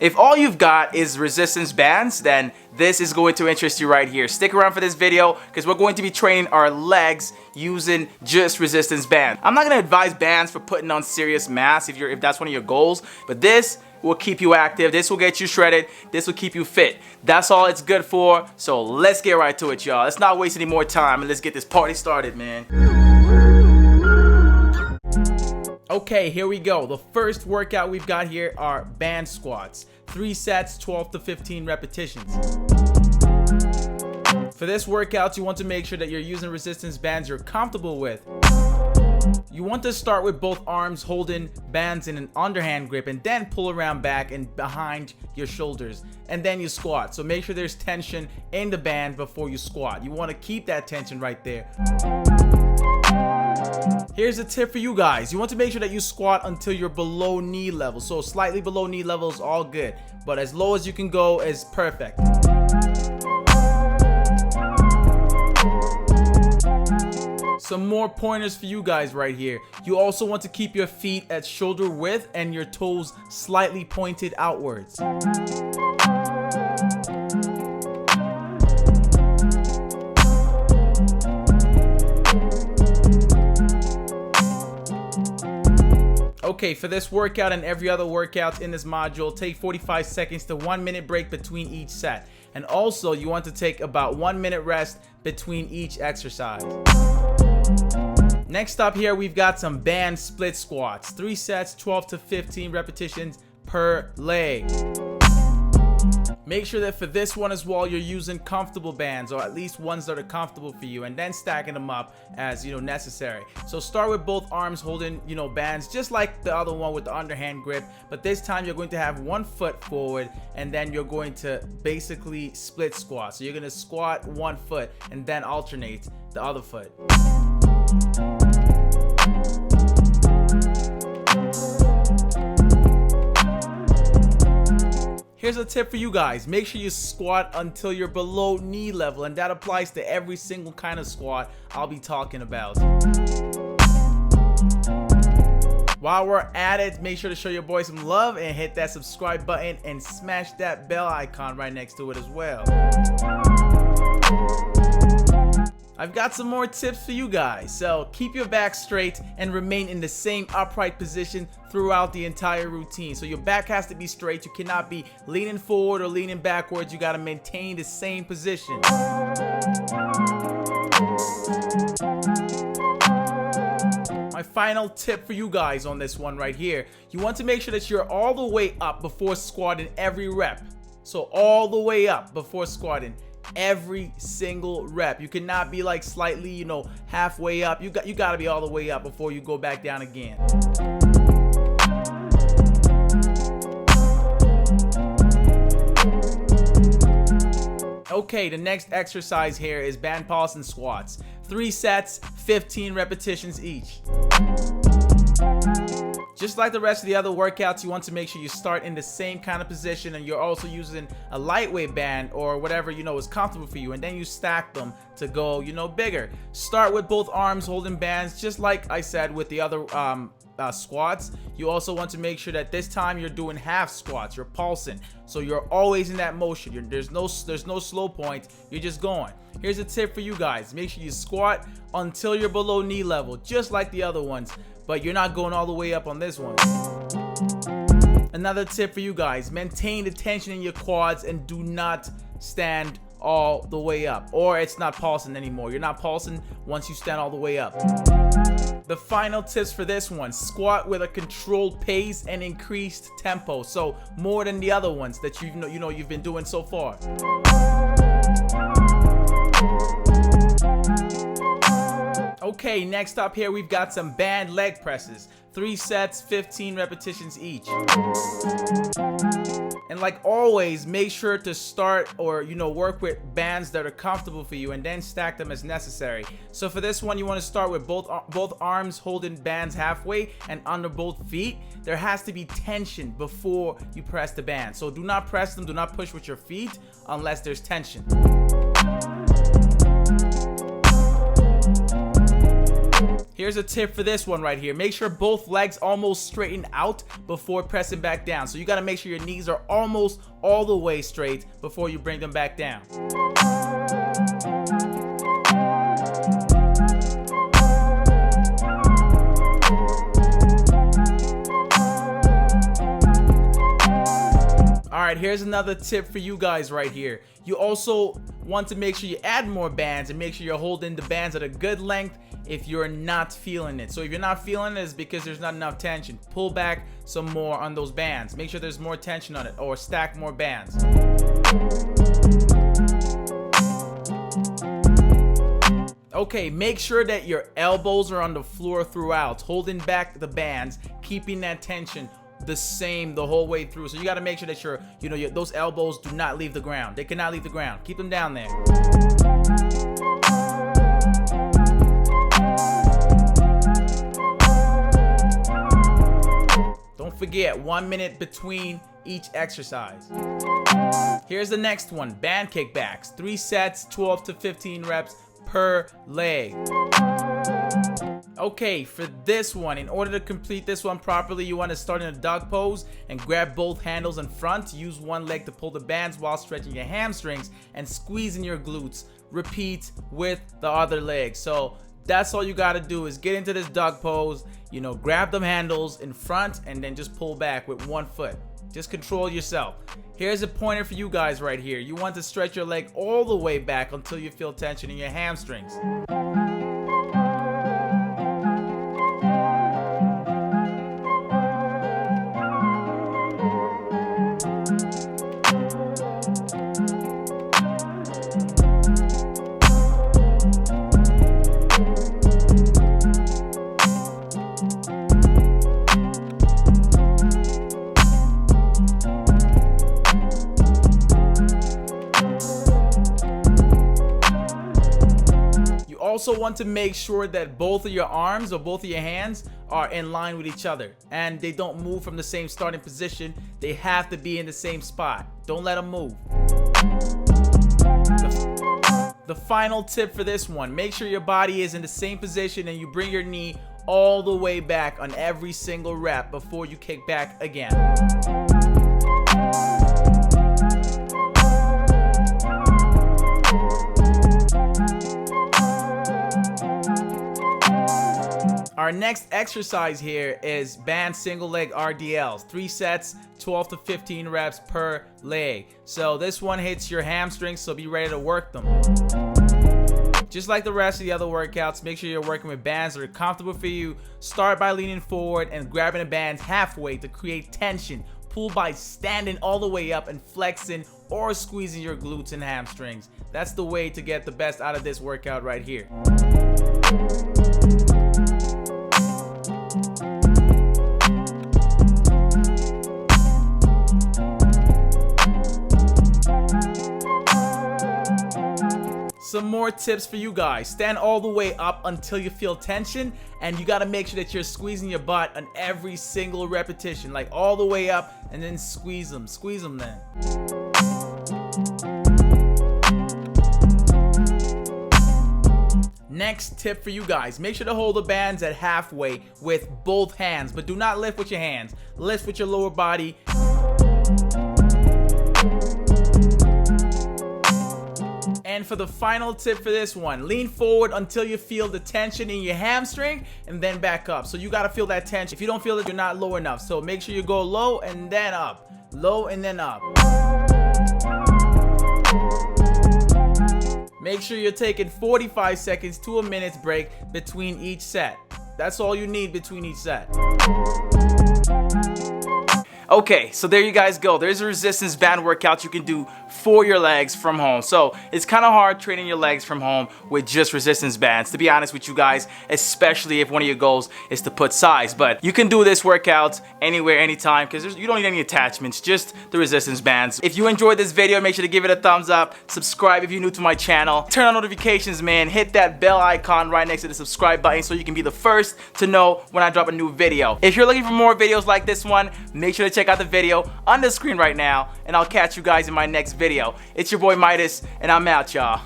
If all you've got is resistance bands, then this is going to interest you right here. Stick around for this video because we're going to be training our legs using just resistance bands. I'm not going to advise bands for putting on serious mass if that's one of your goals, but this will keep you active. This will get you shredded. This will keep you fit. That's all it's good for. So let's get right to it, y'all. Let's not waste any more time and let's get this party started, man. Okay, here we go. The first workout we've got here are band squats. 3 sets, 12 to 15 repetitions. For this workout, you want to make sure that you're using resistance bands you're comfortable with. You want to start with both arms holding bands in an underhand grip and then pull around back and behind your shoulders, and then you squat. So make sure there's tension in the band before you squat. You want to keep that tension right there. Here's a tip for you guys. You want to make sure that you squat until you're below knee level. So slightly below knee level is all good, but as low as you can go is perfect. Some more pointers for you guys right here. You also want to keep your feet at shoulder width and your toes slightly pointed outwards. Okay, for this workout and every other workout in this module, take 45 seconds to 1 minute break between each set. And also, you want to take about 1 minute rest between each exercise. Next up here, we've got some band split squats. 3 sets, 12 to 15 repetitions per leg. Make sure that for this one as well, you're using comfortable bands, or at least ones that are comfortable for you, and then stacking them up as necessary. So start with both arms holding bands just like the other one with the underhand grip, but this time you're going to have one foot forward and then you're going to basically split squat. So you're going to squat one foot and then alternate the other foot. Here's a tip for you guys. Make sure you squat until you're below knee level, and that applies to every single kind of squat I'll be talking about. While we're at it, make sure to show your boy some love and hit that subscribe button and smash that bell icon right next to it as well. I've got some more tips for you guys. So keep your back straight and remain in the same upright position throughout the entire routine. So your back has to be straight. You cannot be leaning forward or leaning backwards. You got to maintain the same position. My final tip for you guys on this one right here. You want to make sure that you're all the way up before squatting every rep. So all the way up before squatting every single rep. You cannot be like slightly, halfway up. You got to be all the way up before you go back down again. Okay, the next exercise here is band pulse and squats. 3 sets, 15 repetitions each. Just like the rest of the other workouts, you want to make sure you start in the same kind of position and you're also using a lightweight band or whatever is comfortable for you, and then you stack them to go bigger. Start with both arms holding bands just like I said with the other squats. You also want to make sure that this time you're doing half squats. You're pulsing, so you're always in that motion. There's no slow point. You're just going. Here's a tip for you guys. Make sure you squat until you're below knee level, just like the other ones, but you're not going all the way up on this one. Another tip for you guys, maintain the tension in your quads and do not stand all the way up, or it's not pulsing anymore. You're not pulsing once you stand all the way up. The final tips for this one: squat with a controlled pace and increased tempo, so more than the other ones that you've been doing so far. Okay, next up here we've got some band leg presses. 3 sets, 15 repetitions each. And like always, make sure to start or work with bands that are comfortable for you and then stack them as necessary. So for this one, you want to start with both arms holding bands halfway and under both feet. There has to be tension before you press the band. So do not press them, do not push with your feet unless there's tension. Here's a tip for this one right here. Make sure both legs almost straighten out before pressing back down. So you got to make sure your knees are almost all the way straight before you bring them back down. Alright, here's another tip for you guys right here. You also want to make sure you add more bands and make sure you're holding the bands at a good length if you're not feeling it. So if you're not feeling it, it's because there's not enough tension. Pull back some more on those bands. Make sure there's more tension on it, or stack more bands. Okay, make sure that your elbows are on the floor throughout, holding back the bands, keeping that tension the same the whole way through. So you got to make sure that those elbows do not leave the ground. They cannot leave the ground. Keep them down there. Don't forget, 1 minute between each exercise. Here's the next one, band kickbacks. 3 sets, 12 to 15 reps per leg. Okay, for this one, in order to complete this one properly, you want to start in a dog pose and grab both handles in front. Use one leg to pull the bands while stretching your hamstrings and squeezing your glutes. Repeat with the other leg. So that's all you got to do is get into this dog pose, grab them handles in front and then just pull back with one foot. Just control yourself. Here's a pointer for you guys right here. You want to stretch your leg all the way back until you feel tension in your hamstrings. Also want to make sure that both of your arms or both of your hands are in line with each other and they don't move from the same starting position. They have to be in the same spot. Don't let them move. The final tip for this one, make sure your body is in the same position and you bring your knee all the way back on every single rep before you kick back again. Our next exercise here is band single leg RDLs. 3 sets, 12 to 15 reps per leg. So this one hits your hamstrings, so be ready to work them. Just like the rest of the other workouts, make sure you're working with bands that are comfortable for you. Start by leaning forward and grabbing the bands halfway to create tension. Pull by standing all the way up and flexing or squeezing your glutes and hamstrings. That's the way to get the best out of this workout right here. Some more tips for you guys. Stand all the way up until you feel tension, and you got to make sure that you're squeezing your butt on every single repetition, like all the way up, and then squeeze them then. Next tip for you guys, make sure to hold the bands at halfway with both hands, but do not lift with your hands. Lift with your lower body. And for the final tip for this one, lean forward until you feel the tension in your hamstring and then back up. So you got to feel that tension. If you don't feel it, you're not low enough. So make sure you go low and then up. Low and then up. Make sure you're taking 45 seconds to a minute's break between each set. That's all you need between each set. Okay, so there you guys go. There's a resistance band workout you can do for your legs from home. So it's kind of hard training your legs from home with just resistance bands, to be honest with you guys, especially if one of your goals is to put size. But you can do this workout anywhere, anytime, because you don't need any attachments, just the resistance bands. If you enjoyed this video, make sure to give it a thumbs up. Subscribe if you're new to my channel. Turn on notifications, man. Hit that bell icon right next to the subscribe button so you can be the first to know when I drop a new video. If you're looking for more videos like this one, make sure to check out the video on the screen right now, and I'll catch you guys in my next video. It's your boy Midas, and I'm out, y'all.